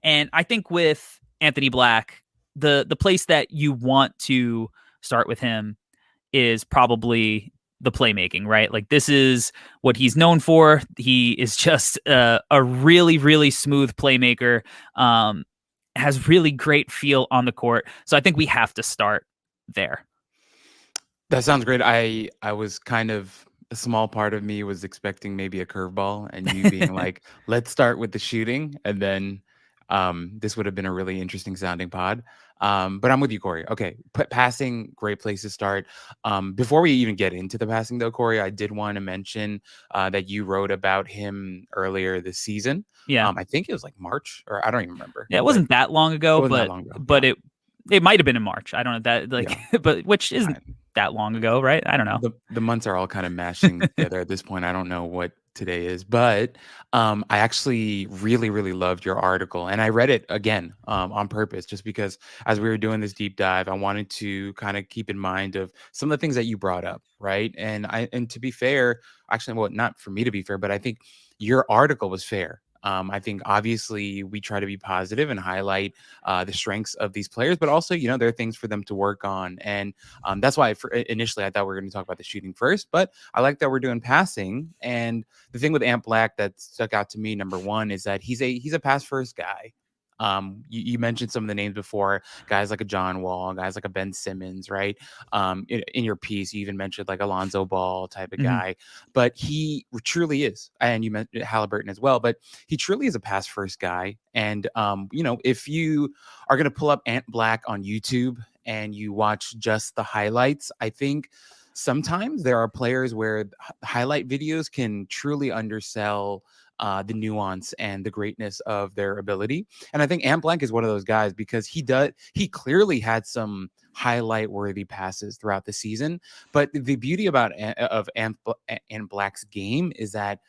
And I think with Anthony Black, the place that you want to start with him is probably the playmaking, right? Like this is what he's known for. He is just a really, really smooth playmaker. Has really great feel on the court. So I think we have to start there. That sounds great. I was kind of a small part of me was expecting maybe a curveball and you being like, let's start with the shooting, and then this would have been a really interesting sounding pod. But I'm with you, Corey. Okay, passing, great place to start. Before we even get into the passing, though, Corey, I did want to mention that you wrote about him earlier this season. Yeah. I think it was like March, or I don't even remember. Yeah, it But wasn't that long ago, it wasn't that long ago. but it might have been in March. I don't know that like Yeah. but which isn't that long ago, right? I don't know. The months are all kind of mashing together at this point. I don't know what today is, but I actually really, really loved your article, and I read it again on purpose, just because as we were doing this deep dive, I wanted to kind of keep in mind of some of the things that you brought up, right? And to be fair, actually, well, not for me to be fair, but I think your article was fair. I think obviously we try to be positive and highlight the strengths of these players, but also, there are things for them to work on. And that's why initially I thought we were going to talk about the shooting first, but I like that we're doing passing. And the thing with Ant Black that stuck out to me, number one, is that he's a pass first guy. You mentioned some of the names before, guys like a John Wall, guys like a Ben Simmons, right? In your piece, you even mentioned like Alonzo Ball type of guy, but he truly is, and you mentioned Halliburton as well, but he truly is a pass first guy. And if you are going to pull up Ant Black on YouTube and you watch just the highlights, I think sometimes there are players where highlight videos can truly undersell the nuance and the greatness of their ability. And I think Ant Blank is one of those guys, because he clearly had some highlight worthy passes throughout the season. But the beauty about Ant Black's game is that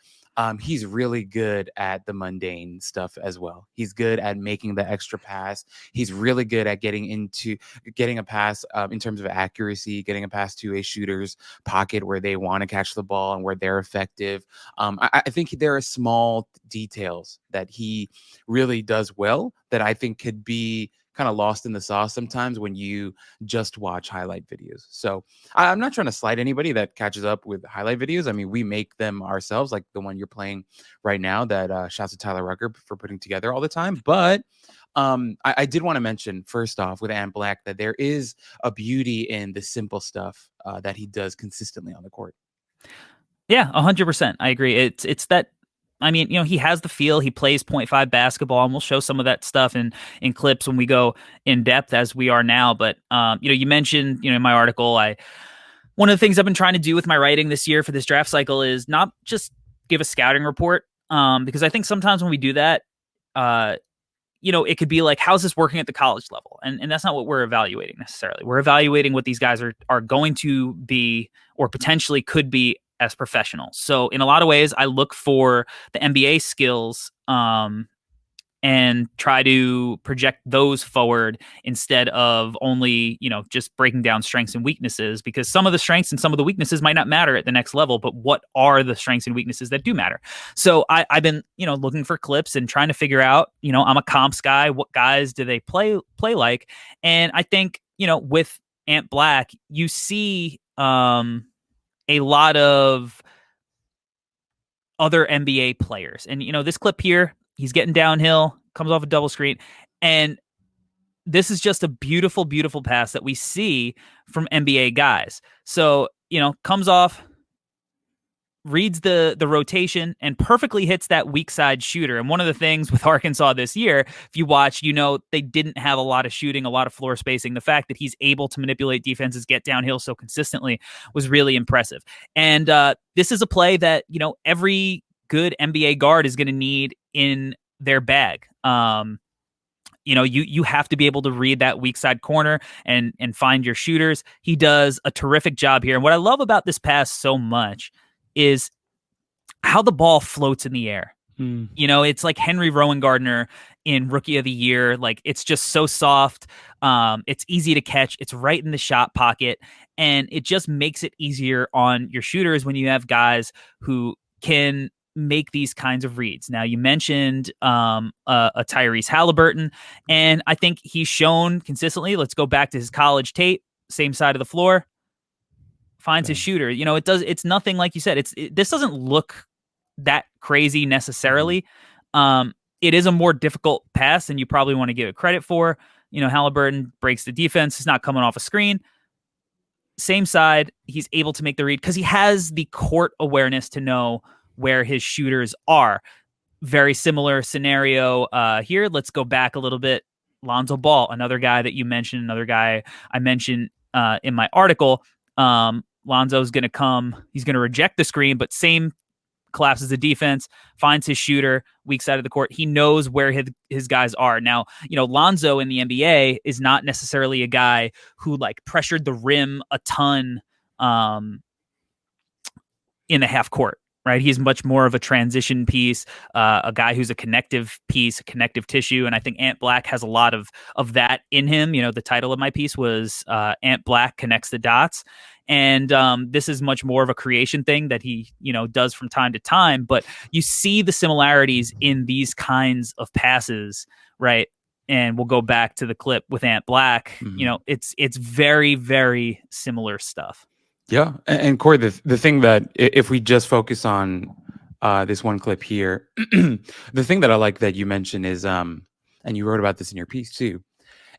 he's really good at the mundane stuff as well. He's good at making the extra pass. He's really good at getting a pass in terms of accuracy, getting a pass to a shooter's pocket where they want to catch the ball and where they're effective. I think there are small details that he really does well that I think could be kind of lost in the sauce sometimes when you just watch highlight videos. So I'm not trying to slight anybody that catches up with highlight videos. I mean, we make them ourselves, like the one you're playing right now that shouts to Tyler Rucker for putting together all the time. But I did want to mention, first off, with Ant Black, that there is a beauty in the simple stuff that he does consistently on the court. Yeah, 100%. I agree. It's that. I mean, he has the feel. He plays 0.5 basketball, and we'll show some of that stuff in clips when we go in depth as we are now. But you mentioned, in my article, one of the things I've been trying to do with my writing this year for this draft cycle is not just give a scouting report, because I think sometimes when we do that, it could be like, how's this working at the college level? And that's not what we're evaluating necessarily. We're evaluating what these guys are going to be, or potentially could be, as professionals. So in a lot of ways, I look for the NBA skills and try to project those forward instead of only, just breaking down strengths and weaknesses, because some of the strengths and some of the weaknesses might not matter at the next level, but what are the strengths and weaknesses that do matter? So I've been, looking for clips and trying to figure out, I'm a comps guy. What guys do they play like? And I think, with Ant Black, you see, a lot of other NBA players. And, this clip here, he's getting downhill, comes off a double screen. And this is just a beautiful, beautiful pass that we see from NBA guys. So, comes off, reads the rotation, and perfectly hits that weak side shooter. And one of the things with Arkansas this year, if you watch, they didn't have a lot of shooting, a lot of floor spacing. The fact that he's able to manipulate defenses, get downhill so consistently was really impressive. And this is a play that, every good NBA guard is going to need in their bag. You have to be able to read that weak side corner and find your shooters. He does a terrific job here. And what I love about this pass so much is how the ball floats in the air. It's like Henry Rowan Gardner in Rookie of the Year. Like, it's just so soft. It's easy to catch. It's right in the shot pocket. And it just makes it easier on your shooters when you have guys who can make these kinds of reads. Now, you mentioned a Tyrese Halliburton, and I think he's shown consistently. Let's go back to his college tape, same side of the floor, finds his Yeah. shooter. It does. It's nothing like you said. This doesn't look that crazy Mhm. necessarily. It is a more difficult pass than you probably want to give it credit for. Halliburton breaks the defense. He's not coming off a screen. Same side, he's able to make the read because he has the court awareness to know where his shooters are. Very similar scenario here. Let's go back a little bit. Lonzo Ball, another guy that you mentioned, another guy I mentioned in my article. Lonzo's going to come. He's going to reject the screen, but same collapses the defense, finds his shooter, weak side of the court. He knows where his guys are. Now, Lonzo in the NBA is not necessarily a guy who like pressured the rim a ton um, in the half court. Right, he's much more of a transition piece, a guy who's a connective piece, a connective tissue, and I think Ant Black has a lot of that in him. The title of my piece was Ant Black connects the dots, and this is much more of a creation thing that he does from time to time. But you see the similarities in these kinds of passes, right? And we'll go back to the clip with Ant Black. Mhm. It's very very similar stuff. Yeah, and Corey, the thing that if we just focus on this one clip here, the thing that I like that you mentioned is, and you wrote about this in your piece too.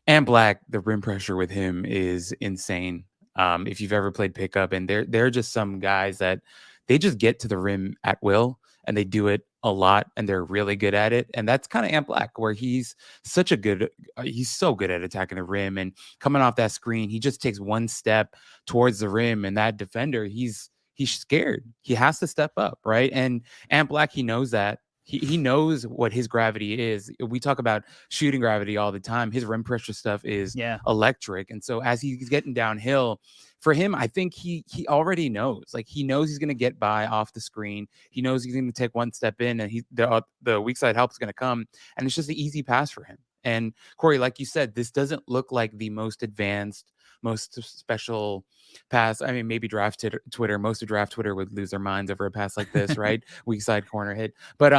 And Black, the rim pressure with him is insane. If you've ever played pickup, and they're just some guys that they just get to the rim at will, and they do it a lot, and they're really good at it. And that's kind of Ant Black, where he's so good at attacking the rim and coming off that screen. He just takes one step towards the rim, and that defender, he's scared. He has to step up, right? And Ant Black, he knows that. He knows what his gravity is. We talk about shooting gravity all the time. His rim pressure stuff is Yeah. electric. And so as he's getting downhill, for him, I think he already knows. Like he knows he's gonna get by off the screen. He knows he's gonna take one step in, and the weak side help is gonna come, and it's just an easy pass for him. And Corey, like you said, this doesn't look like the most advanced, most special pass. I mean, maybe Twitter, most of draft Twitter would lose their minds over a pass like this, right? Weak side corner hit. But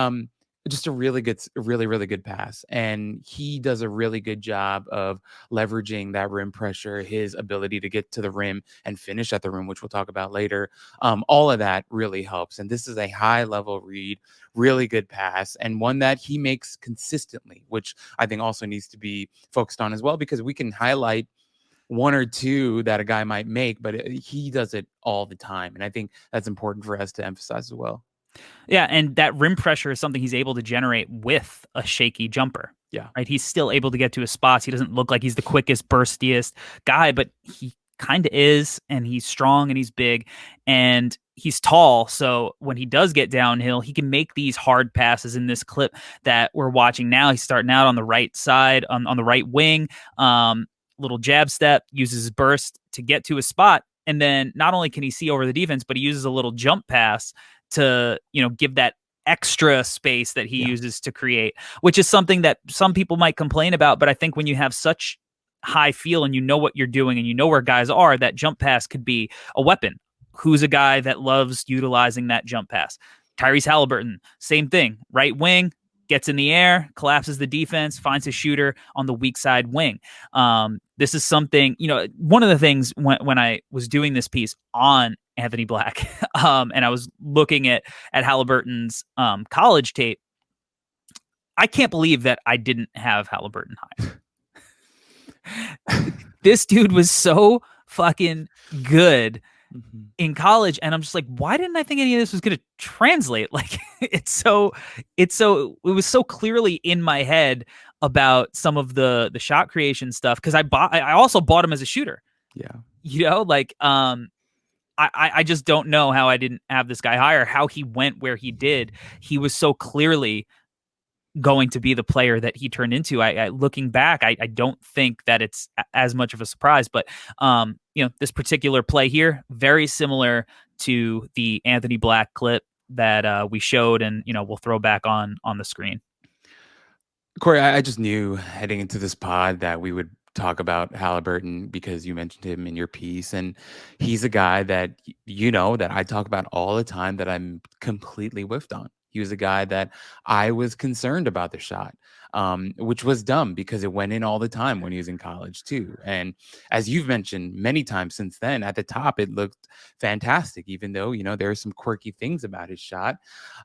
just a really good pass. And he does a really good job of leveraging that rim pressure, his ability to get to the rim and finish at the rim, which we'll talk about later. All of that really helps. And this is a high level read, really good pass, and one that he makes consistently, which I think also needs to be focused on as well, because we can highlight one or two that a guy might make, but he does it all the time. And I think that's important for us to emphasize as well. Yeah, and that rim pressure is something he's able to generate with a shaky jumper. Yeah. Right? He's still able to get to his spots. He doesn't look like he's the quickest, burstiest guy, but he kind of is, and he's strong and he's big and he's tall. So when he does get downhill, he can make these hard passes. In this clip that we're watching now, he's starting out on the right side, on the right wing. Little jab step, uses his burst to get to his spot. And then not only can he see over the defense, but he uses a little jump pass to give that extra space that he Yeah. uses to create, which is something that some people might complain about. But I think when you have such high feel and you know what you're doing and you know where guys are, that jump pass could be a weapon. Who's a guy that loves utilizing that jump pass? Tyrese Halliburton, same thing. Right wing, gets in the air, collapses the defense, finds his shooter on the weak side wing. This is something, one of the things when I was doing this piece on Anthony Black, and I was looking at Halliburton's college tape, I can't believe that I didn't have Halliburton higher. This dude was so fucking good Mhm. in college, and I'm just like, why didn't I think any of this was going to translate? Like, it was so clearly in my head about some of the shot creation stuff, because I also bought him as a shooter. Yeah. Like I just don't know how I didn't have this guy higher, how he went where he did. He was so clearly going to be the player that he turned into. I looking back, I don't think that it's as much of a surprise, but this particular play here, very similar to the Anthony Black clip that we showed, and we'll throw back on the screen. Corey, I just knew heading into this pod that we would talk about Halliburton because you mentioned him in your piece. And he's a guy that, that I talk about all the time that I'm completely whiffed on. He was a guy that I was concerned about the shot, which was dumb because it went in all the time when he was in college too. And as you've mentioned many times since then, at the top it looked fantastic, even though there are some quirky things about his shot.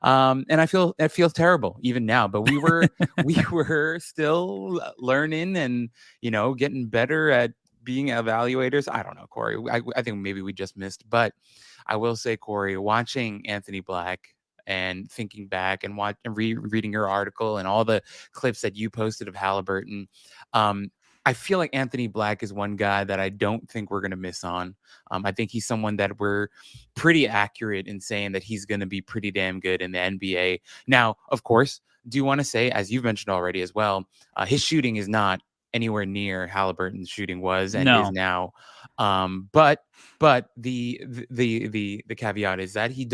And it feels terrible even now. But we were still learning and getting better at being evaluators. I don't know, Corey. I think maybe we just missed, but I will say, Corey, watching Anthony Black and thinking back and reading your article and all the clips that you posted of Halliburton, um, I feel like Anthony Black is one guy that I don't think we're going to miss on. I think he's someone that we're pretty accurate in saying that he's going to be pretty damn good in the NBA. Now, of course, do you want to say, as you've mentioned already as well, his shooting is not anywhere near Halliburton's shooting was and is No. now. But the caveat is that he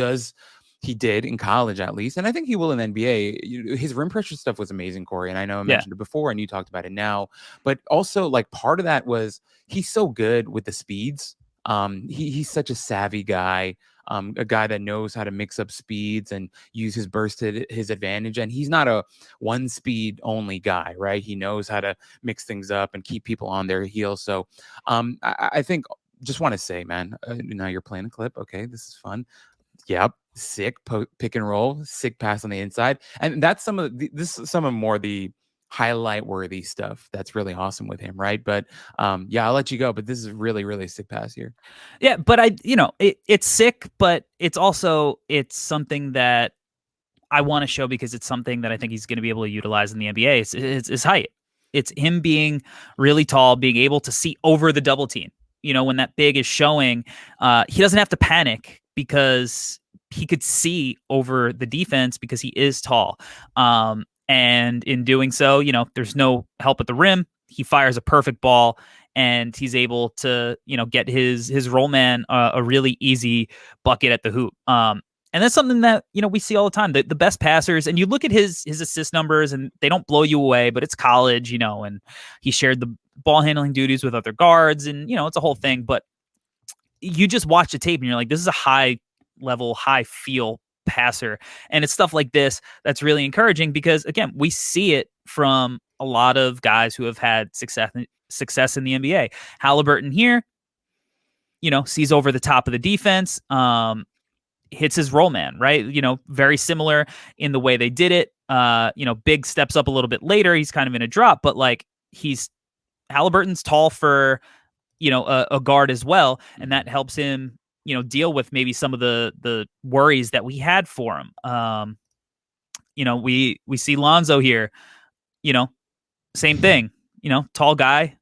did in college at least, and I think he will in the NBA. His rim pressure stuff was amazing, Corey, and I know I Yeah. mentioned it before, and you talked about it now. But also, like part of that was he's so good with the speeds. He's such a savvy guy, a guy that knows how to mix up speeds and use his burst to his advantage. And he's not a one speed only guy, right? He knows how to mix things up and keep people on their heels. So I think just want to say, man, now you're playing a clip. Okay, this is fun. Yep, sick pick and roll, sick pass on the inside, and that's this is some of more the highlight worthy stuff. That's really awesome with him, right? But yeah, I'll let you go. But this is really sick pass here. Yeah, but it's sick, but it's something that I want to show because it's something that I think he's going to be able to utilize in the NBA. It's his height. It's him being really tall, being able to see over the double team. When that big is showing, he doesn't have to panic because he could see over the defense because he is tall. And in doing so, there's no help at the rim. He fires a perfect ball and he's able to, get his roll man a really easy bucket at the hoop. And that's something that we see all the time. The best passers, and you look at his assist numbers, and they don't blow you away. But it's college, and he shared the ball handling duties with other guards, and it's a whole thing. But you just watch the tape, and you're like, this is a high level, high feel passer, and it's stuff like this that's really encouraging because again, we see it from a lot of guys who have had success in the NBA. Halliburton here, sees over the top of the defense. Hits his roll man, right? Very similar in the way they did it. Big steps up a little bit later. He's kind of in a drop, but like Halliburton's tall for, a guard as well. And that helps him, deal with maybe some of the worries that we had for him. We see Lonzo here, same thing, tall guy,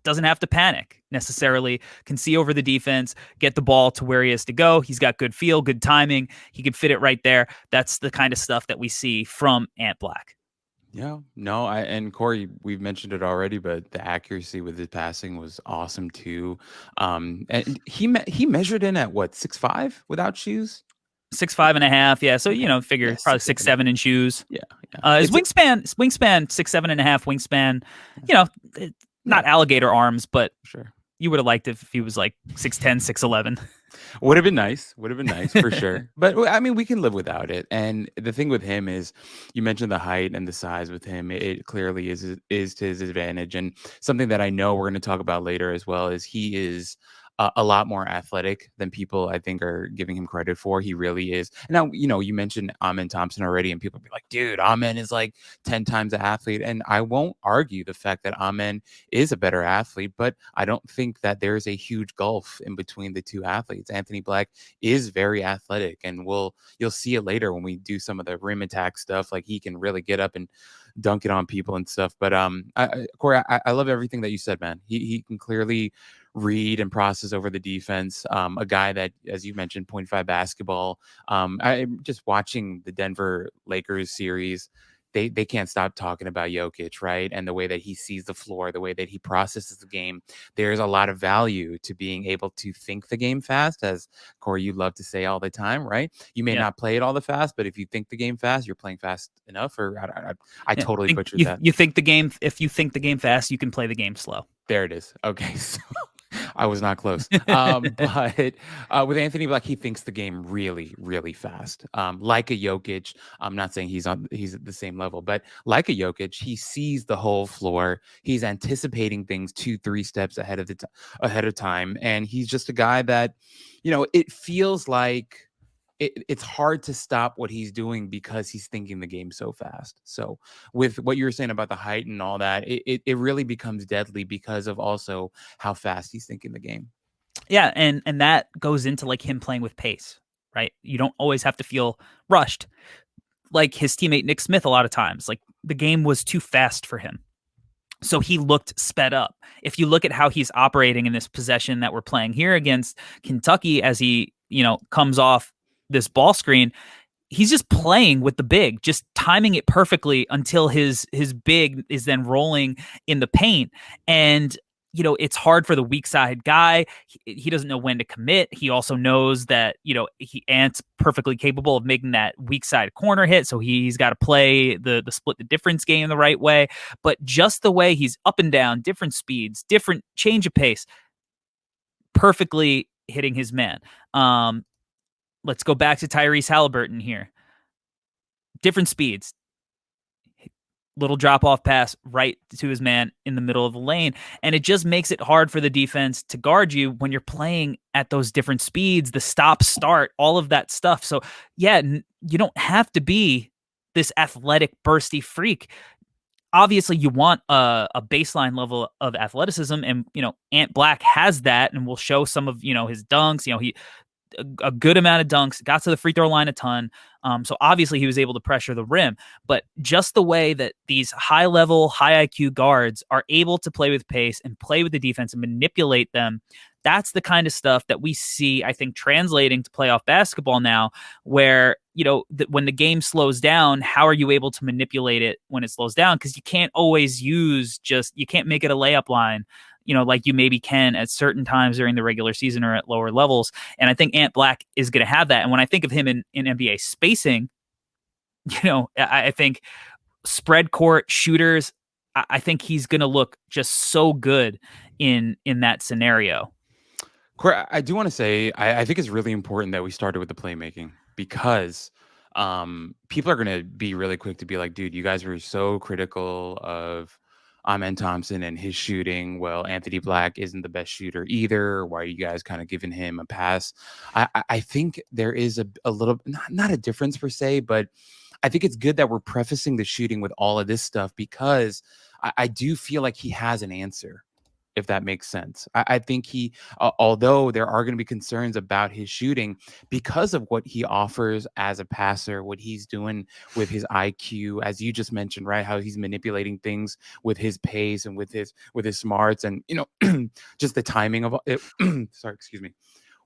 doesn't have to panic necessarily, can see over the defense, get the ball to where he has to go. He's got good feel, good timing. He can fit it right there. That's the kind of stuff that we see from Ant Black. Yeah, no, and Corey, we've mentioned it already, but the accuracy with his passing was awesome too. And he measured in at what 6'5" without shoes. 6'5.5". Yeah. So, Okay, figure yeah, probably six, six, six and a half. seven in shoes. Yeah, yeah. His wingspan 6'7.5" wingspan, you know, not Yeah, alligator arms, but sure. you would have liked if he was like 6'10", 6'11". Would have been nice. Would have been nice for sure. But I mean, we can live without it. And the thing with him is, you mentioned the height and the size with him. It clearly is to his advantage. And something that I know we're going to talk about later as well is he is a lot more athletic than people I think are giving him credit for. He really is. Now, you mentioned Amen Thompson already, and people be like, "Dude, Amen is like 10 times the athlete." And I won't argue the fact that Amen is a better athlete, but I don't think that there's a huge gulf in between the two athletes. Anthony Black is very athletic, and you'll see it later when we do some of the rim attack stuff. Like, he can really get up and dunk it on people and stuff. But Corey, I love everything that you said, man. He can clearly read and process over the defense. A guy that, as you mentioned, point five basketball. I'm just watching the Denver Lakers series. They can't stop talking about Jokic, right? And the way that he sees the floor, the way that he processes the game. There's a lot of value to being able to think the game fast, as Corey, you love to say all the time, right? You may Yeah. not play it all the fast, but if you think the game fast, you're playing fast enough. Or I Yeah. totally Think butchered that. you think the game if you think the game fast, you can play the game slow. There it is. Okay. So I was not close. But with Anthony Black, he thinks the game really, really fast. Like a Jokic, I'm not saying he's at the same level, but like a Jokic, he sees the whole floor. He's anticipating things 2, 3 steps ahead of time, and he's just a guy that, it feels like it's hard to stop what he's doing because he's thinking the game so fast. So with what you were saying about the height and all that, it really becomes deadly because of also how fast he's thinking the game. Yeah, and that goes into like him playing with pace, right? You don't always have to feel rushed. Like his teammate Nick Smith, a lot of times, like the game was too fast for him. So he looked sped up. If you look at how he's operating in this possession that we're playing here against Kentucky, as he, comes off this ball screen, he's just playing with the big, just timing it perfectly until his big is then rolling in the paint. And it's hard for the weak side guy. He doesn't know when to commit. He also knows that Ant's perfectly capable of making that weak side corner hit, so he's got to play the split the difference game the right way. But just the way he's up and down, different speeds, different change of pace, perfectly hitting his man. Let's go back to Tyrese Halliburton here. Different speeds, little drop off pass right to his man in the middle of the lane. And it just makes it hard for the defense to guard you when you're playing at those different speeds, the stop, start, all of that stuff. So, yeah, you don't have to be this athletic, bursty freak. Obviously, you want a baseline level of athleticism, and Ant Black has that, and will show some of his dunks. He a good amount of dunks, got to the free throw line a ton. So obviously he was able to pressure the rim, but just the way that these high level, high IQ guards are able to play with pace and play with the defense and manipulate them. That's the kind of stuff that we see, I think, translating to playoff basketball now, where, when the game slows down, how are you able to manipulate it when it slows down? Because you can't always you can't make it a layup line, like you maybe can at certain times during the regular season or at lower levels. And I think Ant Black is going to have that. And when I think of him in NBA spacing, I think spread court shooters, I think he's going to look just so good in that scenario. Corey, I do want to say I think it's really important that we started with the playmaking because people are going to be really quick to be like, dude, you guys were so critical of Amen Thompson and his shooting. Well, Anthony Black isn't the best shooter either. Why are you guys kind of giving him a pass? I think there is a little, not a difference per se, but I think it's good that we're prefacing the shooting with all of this stuff because I do feel like he has an answer, if that makes sense. I think although there are going to be concerns about his shooting because of what he offers as a passer, what he's doing with his IQ, as you just mentioned, right? How he's manipulating things with his pace and with his smarts, and just the timing of it. Sorry, excuse me.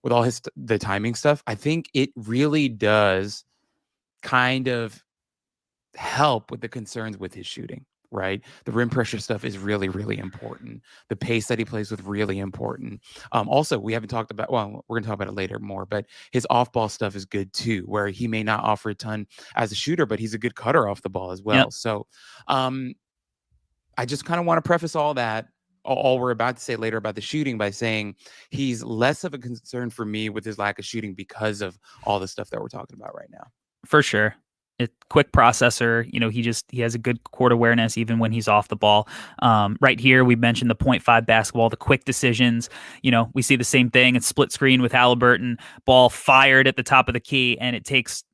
With all the timing stuff, I think it really does kind of help with the concerns with his shooting, right? The rim pressure stuff is really, really important. The pace that he plays with, really important. Also, we haven't talked about, well, we're going to talk about it later more, but his off ball stuff is good too, where he may not offer a ton as a shooter, but he's a good cutter off the ball as well. Yep, So I just kind of want to preface all that, all we're about to say later about the shooting, by saying he's less of a concern for me with his lack of shooting because of all the stuff that we're talking about right now. for sure. Quick processor. He has a good court awareness even when he's off the ball. Right here, we mentioned the 0.5 basketball, the quick decisions. We see the same thing. It's split screen with Halliburton, ball fired at the top of the key, and it takes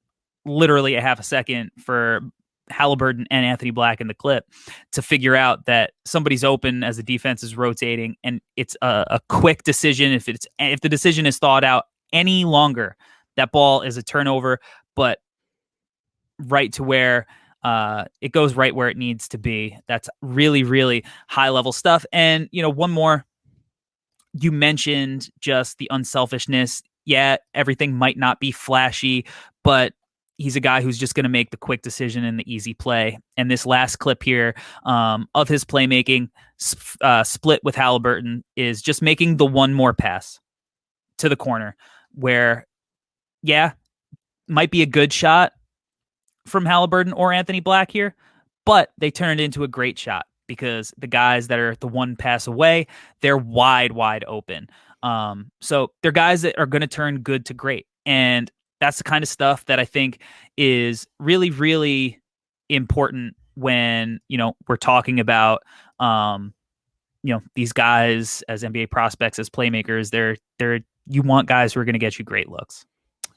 literally a half a second for Halliburton and Anthony Black in the clip to figure out that somebody's open as the defense is rotating, and it's a quick decision. If the decision is thought out any longer, that ball is a turnover, but right to where it goes right where it needs to be. That's really, really high level stuff. And, one more, you mentioned just the unselfishness. Yeah, everything might not be flashy, but he's a guy who's just going to make the quick decision and the easy play. And this last clip here of his playmaking split with Halliburton is just making the one more pass to the corner where, yeah, might be a good shot from Halliburton or Anthony Black here, but they turn it into a great shot because the guys that are the one pass away, they're wide open. So they're guys that are going to turn good to great. And that's the kind of stuff that I think is really, really important when, we're talking about, these guys as NBA prospects, as playmakers. You want guys who are going to get you great looks.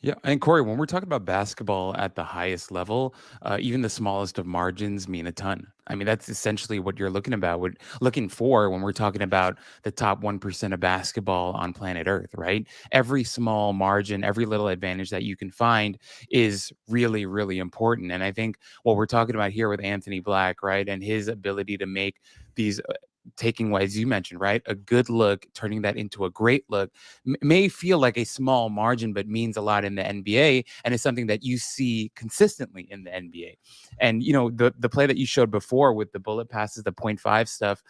Yeah, and Corey, when we're talking about basketball at the highest level, even the smallest of margins mean a ton. I mean, that's essentially what you're looking for when we're talking about the top 1% of basketball on planet Earth, right? Every small margin, every little advantage that you can find is really, really important. And I think what we're talking about here with Anthony Black, right, and his ability to make these taking what, as you mentioned, right, a good look, turning that into a great look may feel like a small margin, but means a lot in the NBA, and it's something that you see consistently in the NBA. And the play that you showed before with the bullet passes, the point five stuff.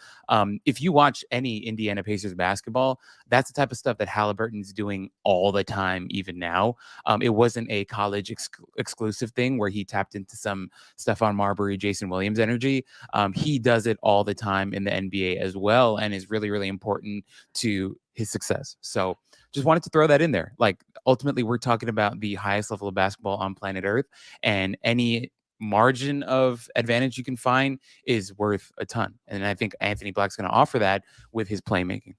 If you watch any Indiana Pacers basketball, that's the type of stuff that Halliburton's doing all the time, even now. It wasn't a college exclusive thing where he tapped into some Stephon Marbury, Jason Williams energy. He does it all the time in the NBA as well, and is really, really important to his success. So just wanted to throw that in there. Like, ultimately, we're talking about the highest level of basketball on planet Earth, and any margin of advantage you can find is worth a ton. And I think Anthony Black's going to offer that with his playmaking.